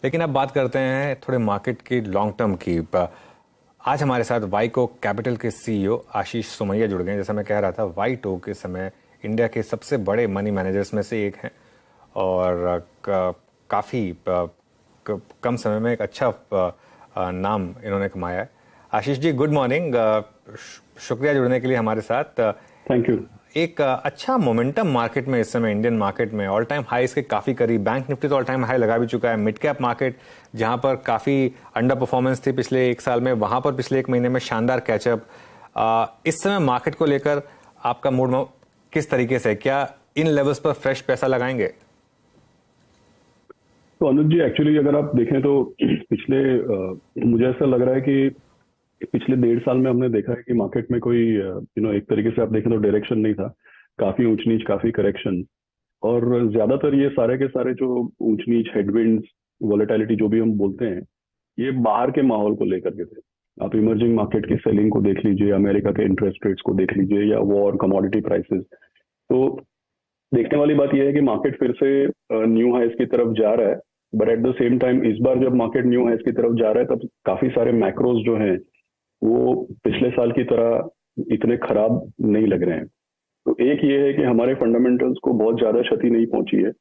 लेकिन अब बात करते हैं थोड़े मार्केट की लॉन्ग टर्म की। आज हमारे साथ वाईको कैपिटल के सीईओ आशीष सोमैया जुड़ गए हैं। जैसा मैं कह रहा था, वाईटो के समय इंडिया के सबसे बड़े मनी मैनेजर्स में से एक हैं और काफ़ी कम समय में एक अच्छा नाम इन्होंने कमाया है। Ashish ji, good morning. शुक्रिया जुड़ने के लिए हमारे साथ। Thank you. एक अच्छा मोमेंटम मार्केट में इस समय, इंडियन मार्केट में ऑल टाइम हाई के काफी करीब, बैंक निफ्टी तो ऑल टाइम हाई लगा भी चुका है। मिड कैप मार्केट जहां पर काफी अंडर परफॉर्मेंस थी पिछले एक साल में, वहां पर पिछले एक महीने में शानदार कैचअप। इस समय मार्केट को लेकर आपका मूड किस तरीके से, क्या इन लेवल्स पर फ्रेश पैसा लगाएंगे? तो अनुज जी, एक्चुअली अगर आप देखें तो पिछले मुझे ऐसा लग रहा है कि पिछले 1.5 साल में हमने देखा है कि मार्केट में कोई एक तरीके से आप देखें तो डायरेक्शन नहीं था। काफी ऊंच नीच, काफी करेक्शन, और ज्यादातर ये सारे के सारे जो ऊंच नीच, हेडविंड्स, वॉलेटिलिटी जो भी हम बोलते हैं, ये बाहर के माहौल को लेकर के थे। आप इमर्जिंग मार्केट की सेलिंग को देख लीजिए, अमेरिका के इंटरेस्ट रेट्स को देख लीजिए, या वॉर, कमोडिटी प्राइसेस। तो देखने वाली बात यह है कि मार्केट फिर से न्यू हाइस की तरफ जा रहा है। But at the same time इस बार जब मार्केट न्यू हाइस की तरफ जा रहा है, तब काफी सारे मैक्रोज जो हैं वो पिछले साल की तरह इतने खराब नहीं लग रहे हैं। तो एक ये है कि हमारे फंडामेंटल्स को बहुत ज्यादा क्षति नहीं पहुंची है,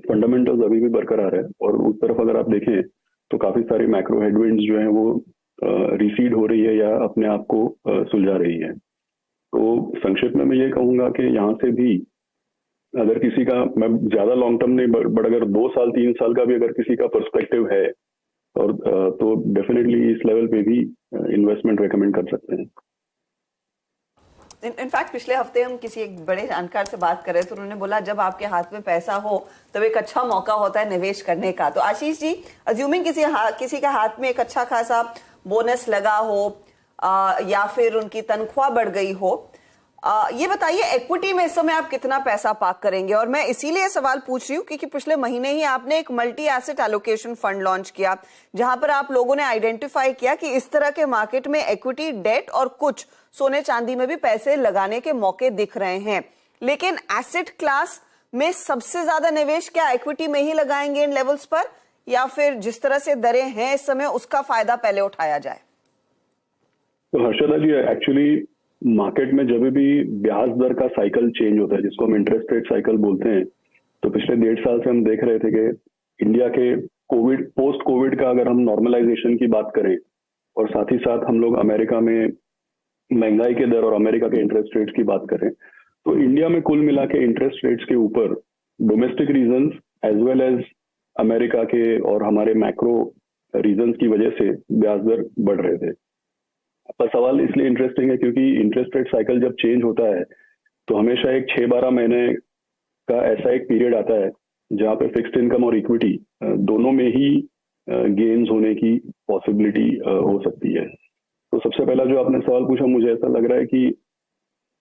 फंडामेंटल्स अभी भी बरकरार है। और उस तरफ अगर आप देखें तो काफी सारी मैक्रो हेडविंड्स जो हैं वो रिसीड हो रही है या अपने आप को सुलझा रही है। तो संक्षिप्त में मैं ये कहूंगा कि यहाँ से भी अगर किसी का, मैं ज्यादा लॉन्ग टर्म नहीं, बट अगर 2 साल 3 साल का भी अगर किसी का पर्सपेक्टिव है और तो डेफिनेटली इस लेवल पे भी इन्वेस्टमेंट रेकमेंड कर सकते हैं। इनफैक्ट पिछले हफ्ते हम किसी एक बड़े जानकार से बात कर रहे थे, तो उन्होंने बोला जब आपके हाथ में पैसा हो तब एक अच्छा मौका होता है निवेश करने का। तो आशीष जी, अज्यूमिंग किसी के हाथ में एक अच्छा खासा बोनस लगा हो या फिर उनकी तनख्वाह बढ़ गई हो, ये बताइए इक्विटी में इस समय आप कितना पैसा पार्क करेंगे? और मैं इसीलिए सवाल पूछ रही हूँ क्योंकि पिछले महीने ही आपने एक multi asset allocation fund launch किया, जहां पर आप लोगों ने आइडेंटिफाई किया कि इस तरह के मार्केट में इक्विटी, डेट और कुछ सोने चांदी में भी पैसे लगाने के मौके दिख रहे हैं। लेकिन एसेट क्लास में सबसे ज्यादा निवेश क्या इक्विटी में ही लगाएंगे इन लेवल्स पर, या फिर जिस तरह से दरें हैं इस समय उसका फायदा पहले उठाया जाए? तो हर्षदा जी, एक्चुअली मार्केट में जब भी ब्याज दर का साइकिल चेंज होता है, जिसको हम इंटरेस्ट रेट साइकिल बोलते हैं, तो पिछले 1.5 साल से हम देख रहे थे कि इंडिया के कोविड, पोस्ट कोविड का अगर हम नॉर्मलाइजेशन की बात करें और साथ ही साथ हम लोग अमेरिका में महंगाई के दर और अमेरिका के इंटरेस्ट रेट्स की बात करें, तो इंडिया में कुल मिला के इंटरेस्ट रेट्स के ऊपर domestic reasons as well as America के और हमारे मैक्रो रीजंस की वजह से ब्याज दर बढ़ रहे थे। आपका सवाल इसलिए इंटरेस्टिंग है क्योंकि इंटरेस्ट रेट साइकिल जब चेंज होता है तो हमेशा एक 6-12 महीने का ऐसा एक पीरियड आता है जहाँ पे फिक्स्ड इनकम और इक्विटी दोनों में ही गेन्स होने की पॉसिबिलिटी हो सकती है। तो सबसे पहला जो आपने सवाल पूछा, मुझे ऐसा लग रहा है कि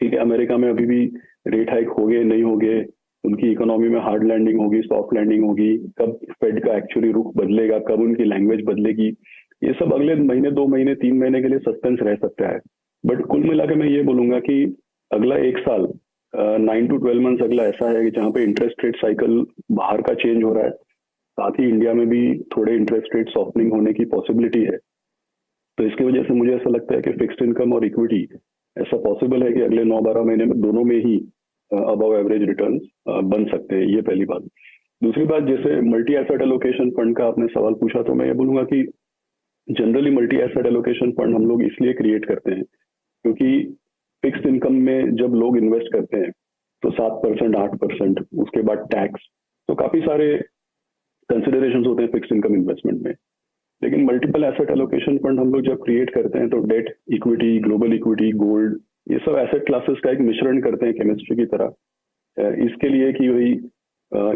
ठीक है, अमेरिका में अभी भी रेट हाइक हो गए नहीं हो गए, उनकी इकोनॉमी में हार्ड लैंडिंग होगी, सॉफ्ट लैंडिंग होगी, कब फेड का एक्चुअली रुख बदलेगा, कब उनकी लैंग्वेज बदलेगी, ये सब अगले महीने, 2 महीने, 3 महीने के लिए सस्पेंस रह सकता है। बट कुल मिला के मैं ये बोलूंगा कि अगला 1 साल, 9 to 12 मंथ्स अगला ऐसा है कि जहाँ पे इंटरेस्ट रेट साइकिल बाहर का चेंज हो रहा है, साथ ही इंडिया में भी थोड़े इंटरेस्ट रेट सॉफ्टनिंग होने की पॉसिबिलिटी है। तो इसकी वजह से मुझे ऐसा लगता है कि फिक्स्ड इनकम और इक्विटी ऐसा पॉसिबल है कि अगले 9-12 महीने में दोनों में ही अबव एवरेज रिटर्न्स बन सकते हैं। ये पहली बात। दूसरी बात, जैसे मल्टी एसेट एलोकेशन फंड का आपने सवाल पूछा, तो मैं ये बोलूंगा कि generally multi asset allocation fund हम लोग इसलिए क्रिएट करते हैं क्योंकि फिक्स्ड इनकम में जब लोग इन्वेस्ट करते हैं तो 7%, 8%, उसके बाद टैक्स, तो काफी सारे कंसिडरेशंस होते हैं फिक्स्ड इनकम इन्वेस्टमेंट में। लेकिन मल्टीपल एसेट एलोकेशन फंड हम लोग जब क्रिएट करते हैं तो debt, equity, global equity, gold, ये सब एसेट क्लासेस का एक मिश्रण करते हैं केमिस्ट्री की तरह, इसके लिए कि वही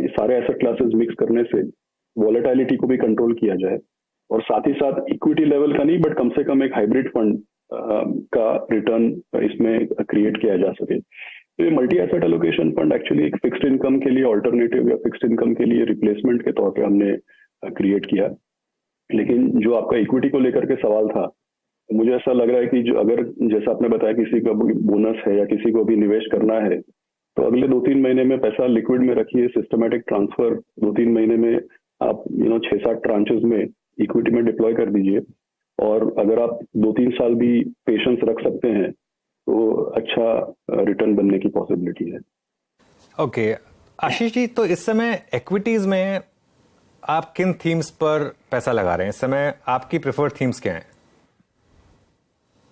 ये सारे एसेट क्लासेस मिक्स करने से वॉलेटिलिटी को भी कंट्रोल किया जाए और साथ ही साथ इक्विटी लेवल का नहीं, बट कम से कम एक हाइब्रिड फंड का रिटर्न इसमें क्रिएट किया जा सके। तो ये multi asset allocation fund actually एक फिक्स्ड इनकम के लिए ऑल्टरनेटिव या फिक्स्ड इनकम के लिए रिप्लेसमेंट के तौर पे हमने क्रिएट किया। लेकिन जो आपका इक्विटी को लेकर के सवाल था, मुझे ऐसा लग रहा है कि जो अगर जैसा आपने बताया किसी का बोनस है या किसी को भी निवेश करना है, तो अगले 2-3 महीने में पैसा लिक्विड में रखिए, सिस्टमैटिक ट्रांसफर 2-3 महीने में आप 6-7 ट्रांचेस में इक्विटी में डिप्लॉय कर दीजिए, और अगर आप 2-3 साल भी पेशेंस रख सकते हैं तो अच्छा रिटर्न बनने की पॉसिबिलिटी है। ओके आशीष जी, तो इस समय एक्विटीज में आप किन थीम्स पर पैसा लगा रहे हैं? इस समय आपकी प्रेफर्ड थीम्स क्या हैं?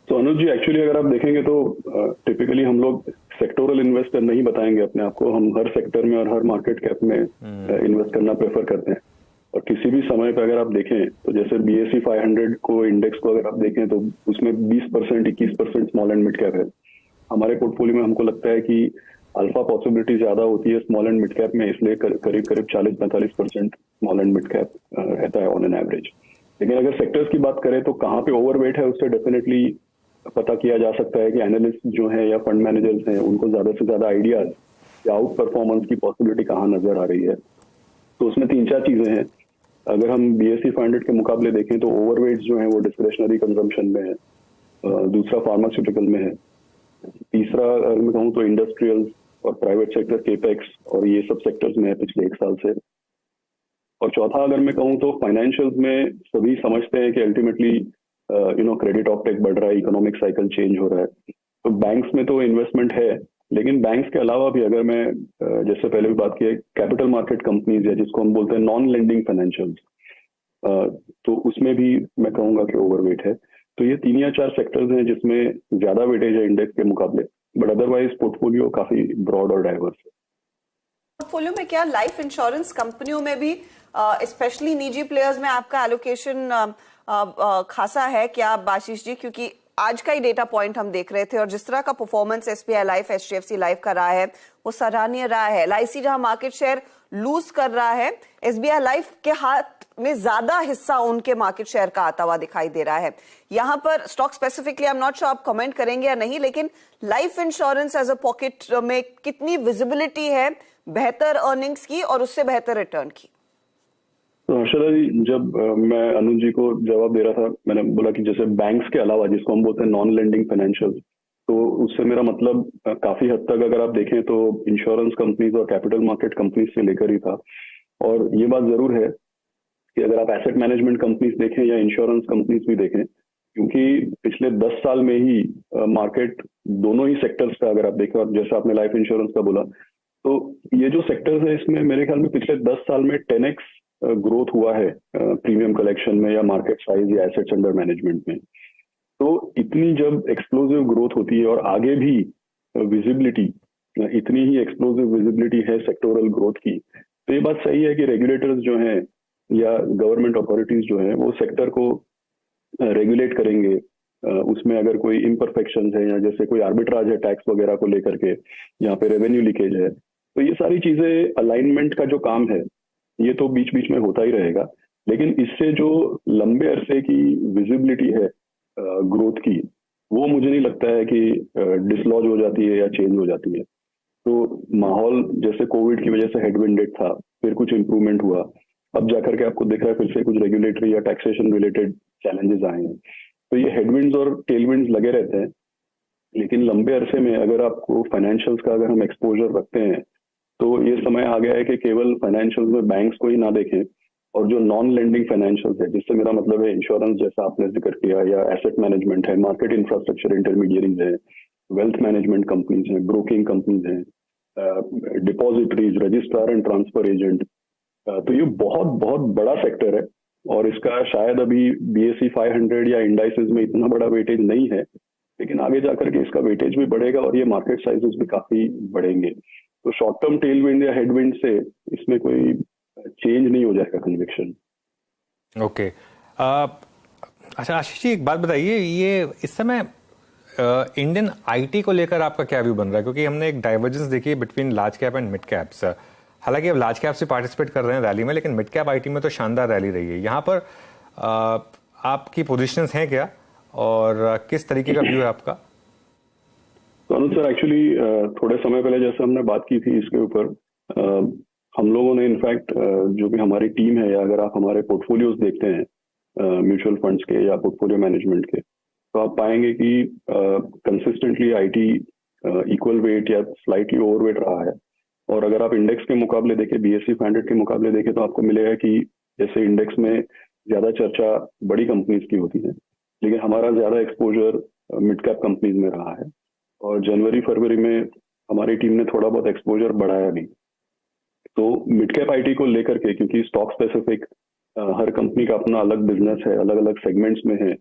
तो अनुज जी, एक्चुअली अगर आप देखेंगे तो टिपिकली हम लोग सेक्टोरल इन्वेस्टर नहीं बताएंगे अपने आप को। हम हर सेक्टर में और हर मार्केट कैप में इन्वेस्ट करना प्रेफर करते हैं। और किसी भी समय पे अगर आप देखें तो जैसे BSE 500 को इंडेक्स को अगर आप देखें तो उसमें 20% 21% स्मॉल एंड मिड कैप है। हमारे पोर्टफोलियो में हमको लगता है कि अल्फा पॉसिबिलिटी ज्यादा होती है स्मॉल एंड मिड कैप में, इसलिए करीब करीब 40-45% स्मॉल एंड मिड कैप रहता है ऑन एन एवरेज। लेकिन अगर सेक्टर्स की बात करें तो कहाँ पे ओवरवेट है उससे डेफिनेटली पता किया जा सकता है कि एनालिस्ट जो है या फंड मैनेजर्स हैं उनको ज्यादा से ज्यादा आइडियाज या आउट परफॉर्मेंस की पॉसिबिलिटी कहाँ नजर आ रही है। तो उसमें 3-4 चीजें हैं। अगर हम BSE 500 के मुकाबले देखें तो ओवरवेट जो है वो डिस्क्रिशनरी कंजम्पशन में है, दूसरा फार्मास्यूटिकल में है, तीसरा अगर मैं कहूँ तो इंडस्ट्रियल और प्राइवेट सेक्टर केपेक्स और ये सब सेक्टर्स में है पिछले 1 साल से, और चौथा अगर मैं कहूँ तो फाइनेंशियल्स में सभी समझते हैं कि अल्टीमेटली क्रेडिट ऑपटेक बढ़ रहा है, इकोनॉमिक साइकिल चेंज हो रहा है। तो बैंक्स में तो इन्वेस्टमेंट है, लेकिन बैंक्स के अलावा भी अगर मैं जैसे पहले भी बात की कैपिटल मार्केट कंपनीज है जिसको हम बोलते हैं नॉन लेंडिंग फाइनेंशियल्स, तो उसमें भी मैं कहूँगा कि ओवरवेट है। तो ये 3 या 4 सेक्टर्स हैं जिसमें ज्यादा वेटेज है इंडेक्स के मुकाबले, बट अदरवाइज पोर्टफोलियो काफी ब्रॉड और डाइवर्स है। पोर्टफोलियो में क्या लाइफ इंश्योरेंस कंपनियों में भी स्पेशली निजी प्लेयर्स में आपका एलोकेशन खासा है क्या आशीष जी? क्योंकि आज का ही डेटा पॉइंट हम देख रहे थे और जिस तरह का performance SBI life HDFC life का रहा है वो सराहनीय रहा है। LIC जहां मार्केट शेयर लूज कर रहा है, SBI लाइफ के हाथ में ज्यादा हिस्सा उनके मार्केट शेयर का आता हुआ दिखाई दे रहा है। यहां पर stock specifically I am not sure आप कमेंट करेंगे या नहीं, लेकिन life insurance as a pocket में कितनी विजिबिलिटी है बेहतर अर्निंग्स की और उससे बेहतर रिटर्न की? तो हर्षदा जी, जब मैं अनुज जी को जवाब दे रहा था मैंने बोला कि जैसे बैंक्स के अलावा जिसको हम बोलते हैं नॉन लेंडिंग फाइनेंशियल, तो उससे मेरा मतलब काफी हद तक अगर आप देखें तो इंश्योरेंस कंपनीज और कैपिटल मार्केट कंपनीज से लेकर ही था। और ये बात जरूर है कि अगर आप एसेट मैनेजमेंट कंपनीज देखें या इंश्योरेंस कंपनीज भी देखें, क्योंकि पिछले 10 साल में ही मार्केट दोनों ही सेक्टर्स का अगर आप देखें, और जैसे आपने लाइफ इंश्योरेंस का बोला, तो ये जो सेक्टर्स है इसमें मेरे ख्याल में पिछले 10 साल में 10x ग्रोथ हुआ है प्रीमियम कलेक्शन में या मार्केट साइज या एसेट्स अंडर मैनेजमेंट में। तो इतनी जब एक्सप्लोसिव ग्रोथ होती है और आगे भी विजिबिलिटी इतनी ही एक्सप्लोसिव विजिबिलिटी है सेक्टोरल ग्रोथ की, तो ये बात सही है कि रेगुलेटर्स जो हैं या गवर्नमेंट अथॉरिटीज जो हैं वो सेक्टर को रेगुलेट करेंगे। उसमें अगर कोई इम्परफेक्शन है या जैसे कोई आर्बिट्राज है टैक्स वगैरह को लेकर के, यहाँ पे रेवेन्यू लीकेज है, तो ये सारी चीजें अलाइनमेंट का जो काम है ये तो बीच बीच में होता ही रहेगा। लेकिन इससे जो लंबे अरसे की विजिबिलिटी है ग्रोथ की, वो मुझे नहीं लगता है कि डिसलॉज हो जाती है या चेंज हो जाती है। तो माहौल जैसे कोविड की वजह से हेडविंडेड था, फिर कुछ इम्प्रूवमेंट हुआ, अब जाकर के आपको दिख रहा है फिर से कुछ रेगुलेटरी या टैक्सेशन रिलेटेड चैलेंजेस आए हैं। तो ये हेडविंड्स और टेलविंड्स लगे रहते हैं, लेकिन लंबे अरसे में अगर आपको फाइनेंशियल्स का अगर हम एक्सपोजर रखते हैं तो ये समय आ गया है कि केवल फाइनेंशियल्स में बैंक्स को ही ना देखें, और जो नॉन लेंडिंग फाइनेंशियल्स है, जिससे मेरा मतलब है इंश्योरेंस जैसा आपने जिक्र किया, या एसेट मैनेजमेंट है, मार्केट इंफ्रास्ट्रक्चर इंटरमीडियरीज है, वेल्थ मैनेजमेंट कंपनीज हैं, ब्रोकिंग कंपनीज हैं, depositories, registrar and transfer agent, तो ये बहुत बहुत बड़ा सेक्टर है और इसका शायद अभी BSE 500 या इंडाइसेस में इतना बड़ा वेटेज नहीं है, लेकिन आगे जाकर के इसका वेटेज भी बढ़ेगा और ये मार्केट साइजेस भी काफी बढ़ेंगे। तो शॉर्ट टर्म टेलविंड या हेडविंड से इसमें कोई चेंज नहीं हो जाएगा कन्विक्शन। ओके अच्छा आशीष जी, एक बात बताइए, ये इस समय इंडियन IT को लेकर आपका क्या व्यू बन रहा है? क्योंकि हमने एक डाइवर्जेंस देखी है between large cap and mid caps. हालांकि अब लार्ज कैप से पार्टिसिपेट कर रहे हैं रैली में, लेकिन मिड कैप IT में तो शानदार रैली रही है। यहाँ पर आपकी पोजीशंस हैं क्या और किस तरीके का व्यू है आपका? तो अनुज सर, एक्चुअली थोड़े समय पहले जैसे हमने बात की थी इसके ऊपर, हम लोगों ने इनफैक्ट जो भी हमारी टीम है, या अगर आप हमारे पोर्टफोलियोज देखते हैं म्यूचुअल फंड्स के या पोर्टफोलियो मैनेजमेंट के, तो आप पाएंगे कि कंसिस्टेंटली IT इक्वल वेट या स्लाइटली ओवरवेट रहा है। और अगर आप इंडेक्स के मुकाबले देखें, BSE 500 के मुकाबले देखें, तो आपको मिलेगा कि जैसे इंडेक्स में ज्यादा चर्चा बड़ी कंपनीज की होती है, लेकिन हमारा ज्यादा एक्सपोजर मिड कैप कंपनीज में रहा है। और जनवरी फरवरी में हमारी टीम ने थोड़ा बहुत एक्सपोजर बढ़ाया भी। तो मिड कैप आईटी को लेकर के, क्योंकि स्टॉक स्पेसिफिक हर कंपनी का अपना अलग बिजनेस है, अलग अलग सेगमेंट्स में है,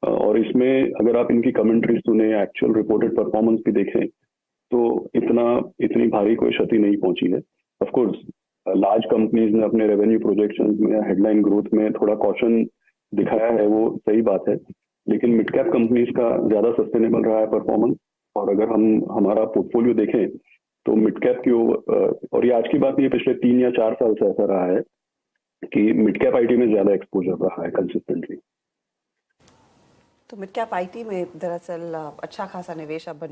और इसमें अगर आप इनकी कमेंट्री सुने, एक्चुअल रिपोर्टेड परफॉर्मेंस भी देखें, तो इतनी भारी कोई क्षति नहीं पहुंची है। ऑफ कोर्स लार्ज कंपनीज ने अपने रेवेन्यू प्रोजेक्शंस में या हेडलाइन ग्रोथ में थोड़ा कॉशन दिखाया है, वो सही बात है, लेकिन मिड कैप कंपनीज का ज्यादा सस्टेनेबल रहा है परफॉर्मेंस। और अगर हम हमारा पोर्टफोलियो देखें तो मिड कैप की और ये आज की बात नहीं है, पिछले 3 या 4 साल से ऐसा रहा है कि मिड कैप आईटी में ज्यादा एक्सपोजर रहा है कंसिस्टेंटली। तो मिड कैप आईटी में दरअसल अच्छा खासा निवेश अब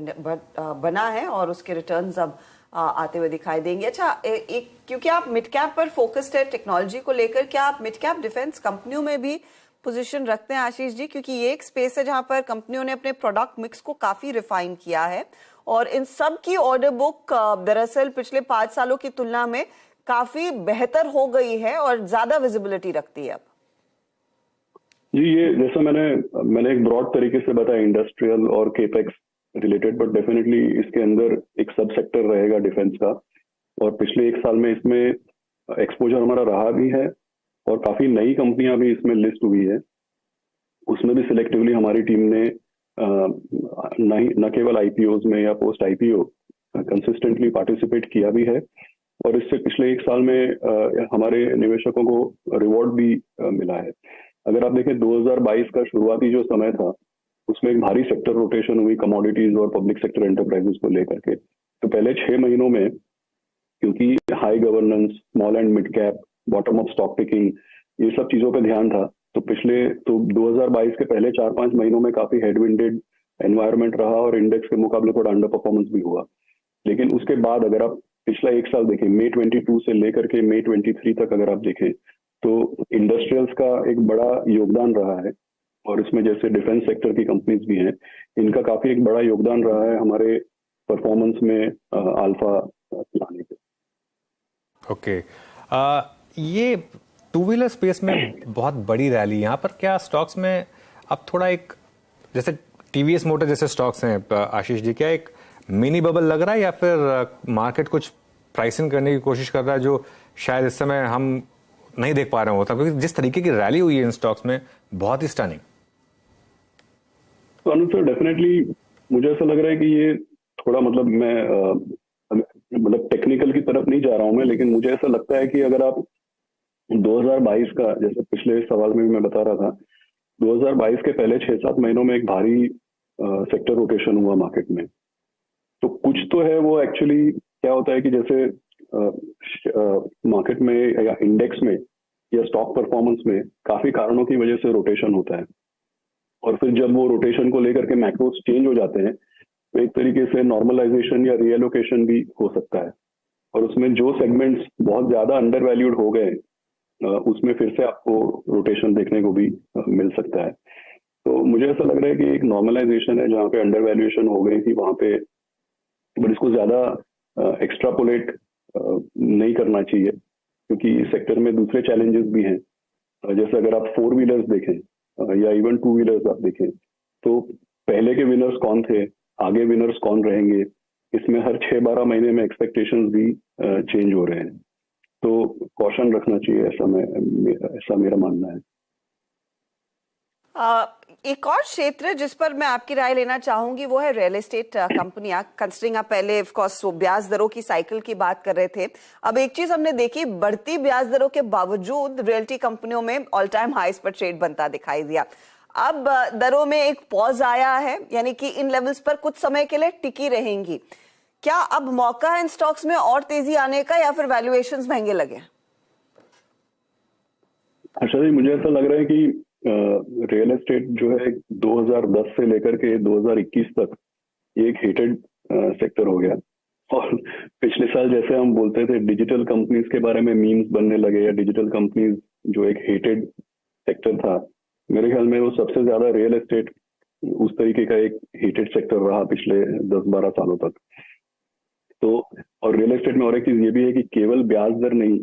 बना है और उसके रिटर्न्स अब आते हुए दिखाई देंगे। अच्छा, क्योंकि आप मिड कैप पर फोकस्ड है टेक्नोलॉजी को लेकर, क्या आप मिड कैप डिफेंस कंपनियों में भी पोजीशन रखते हैं आशीष जी? क्योंकि ये एक स्पेस है जहां पर कंपनियों ने अपने प्रोडक्ट मिक्स को काफी रिफाइन किया है और इन सब की ऑर्डर बुक दरअसल पिछले 5 सालों की तुलना में काफी बेहतर हो गई है और ज्यादा विजिबिलिटी रखती है अब। जी, ये जैसा मैंने एक ब्रॉड तरीके से बताया इंडस्ट्रियल और केपेक्स रिलेटेड, बट डेफिनेटली इसके अंदर एक सब सेक्टर रहेगा डिफेंस का। और पिछले 1 साल में इसमें एक्सपोजर हमारा रहा भी है और काफी नई कंपनियां भी इसमें लिस्ट हुई है। उसमें भी सिलेक्टिवली हमारी टीम ने न केवल आईपीओ में या पोस्ट आईपीओ कंसिस्टेंटली पार्टिसिपेट किया भी है, और इससे पिछले 1 साल में हमारे निवेशकों को रिवॉर्ड भी मिला है। अगर आप देखें 2022 का शुरुआती जो समय था, उसमें एक भारी सेक्टर रोटेशन हुई कमोडिटीज और पब्लिक सेक्टर एंटरप्राइजेस को लेकर के। तो पहले 6 महीनों में, क्योंकि high governance, small and mid cap, bottom up stock picking, ये सब चीजों पर ध्यान था, तो 2022 के पहले 4-5 महीनों में काफी हेडविंडेड एनवायरनमेंट रहा और इंडेक्स के मुकाबले थोड़ा अंडर परफॉर्मेंस भी हुआ। लेकिन उसके बाद अगर आप पिछला 1 साल देखें, मई 22 से लेकर के मई 23 तक अगर आप देखें, तो इंडस्ट्रियल्स का एक बड़ा योगदान रहा है, और इसमें जैसे डिफेंस सेक्टर की कंपनीज भी हैं, इनका काफी एक बड़ा योगदान रहा है हमारे परफॉर्मेंस में अल्फा लाने के। ओके, ये टू व्हीलर स्पेस में बहुत बड़ी रैली, यहाँ पर क्या स्टॉक्स में अब थोड़ा एक, जैसे टीवीएस मोटर जैसे स्टॉक्स हैं आशीष जी, क्या एक मिनी बबल लग रहा है या फिर मार्केट कुछ प्राइसिंग करने की कोशिश कर रहा है जो शायद इस समय हम नहीं देख पा रहे होता, क्योंकि जिस तरीके की रैली हुई है इन स्टॉक्स में बहुत ही स्टनिंग। तो अनुज सर, डेफिनेटली मुझे ऐसा लग रहा है कि ये थोड़ा मैं टेक्निकल की तरफ नहीं जा रहा हूं मैं, लेकिन मुझे ऐसा लगता है कि अगर आप 2022 का, जैसे पिछले सवाल में भी मैं बता रहा था, 2022 के पहले 6-7 महीनों में एक भारी सेक्टर रोटेशन हुआ मार्केट में। तो कुछ तो है वो, एक्चुअली क्या होता है कि जैसे मार्केट में या इंडेक्स में या स्टॉक परफॉर्मेंस में काफी कारणों की वजह से रोटेशन होता है, और फिर जब वो रोटेशन को लेकर के मैक्रोस चेंज हो जाते हैं, तो एक तरीके से नॉर्मलाइजेशन या रीएलोकेशन भी हो सकता है, और उसमें जो सेगमेंट्स बहुत ज्यादा अंडर वैल्यूड हो गए, उसमें फिर से आपको रोटेशन देखने को भी मिल सकता है। तो मुझे ऐसा लग रहा है कि एक नॉर्मलाइजेशन है जहाँ पे अंडर वैल्यूएशन हो गई थी वहां पे, बट इसको ज्यादा एक्स्ट्रापोलेट नहीं करना चाहिए, क्योंकि सेक्टर में दूसरे चैलेंजेस भी हैं। जैसे अगर आप 4 व्हीलर्स देखें या इवन 2 व्हीलर्स आप देखें, तो पहले के विनर्स कौन थे, आगे विनर्स कौन रहेंगे, इसमें हर 6-12 महीने में एक्सपेक्टेशंस भी चेंज हो रहे हैं। तो कॉशन रखना चाहिए, ऐसा मेरा मानना है। एक और क्षेत्र जिस पर मैं आपकी राय लेना चाहूंगी वो है रियल एस्टेट कंपनियां। कंसिडरिंग आप पहले ऑफ कोर्स ब्याज दरों की साइकिल की बात कर रहे थे, अब एक चीज हमने देखी, बढ़ती ब्याज दरों के बावजूद रियल्टी कंपनियों में ऑल टाइम हाईस पर ट्रेड बनता दिखाई दिया। अब दरों में एक पॉज आया है, यानी कि इन लेवल्स पर कुछ समय के लिए टिकी रहेंगी। क्या अब मौका है इन स्टॉक्स में और तेजी आने का, या फिर वैल्यूएशंस महंगे लगे? अच्छा जी, मुझे ऐसा लग रहा है कि रियल एस्टेट जो है 2010 से लेकर के 2021 तक ये एक हेटेड सेक्टर हो गया, और पिछले साल जैसे हम बोलते थे डिजिटल कंपनीज के बारे में मीम्स बनने लगे, या डिजिटल कंपनीज जो एक हेटेड सेक्टर था, मेरे ख्याल में वो सबसे ज्यादा रियल एस्टेट उस तरीके का एक हेटेड सेक्टर रहा पिछले 10-12 सालों तक। तो और रियल एस्टेट में और एक चीज ये भी है कि केवल ब्याज दर नहीं,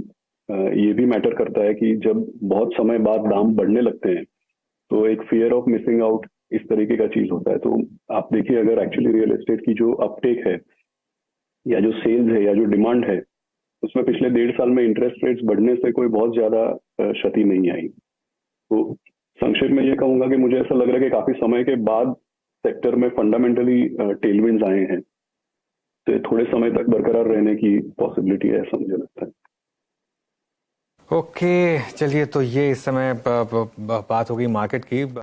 ये भी मैटर करता है कि जब बहुत समय बाद दाम बढ़ने लगते हैं तो एक फियर ऑफ मिसिंग आउट इस तरीके का चीज होता है। तो आप देखिए, अगर एक्चुअली रियल एस्टेट की जो अपटेक है या जो सेल्स है या जो डिमांड है, उसमें पिछले 1.5 साल में इंटरेस्ट रेट्स बढ़ने से कोई बहुत ज्यादा क्षति नहीं आई। तो संक्षेप में ये कहूंगा कि मुझे ऐसा लग रहा है कि काफी समय के बाद सेक्टर में फंडामेंटली टेलविंड्स आए हैं, तो थोड़े समय तक बरकरार रहने की पॉसिबिलिटी है, ऐसा मुझे लगता है। ओके, चलिए, तो ये इस समय बात होगी मार्केट की।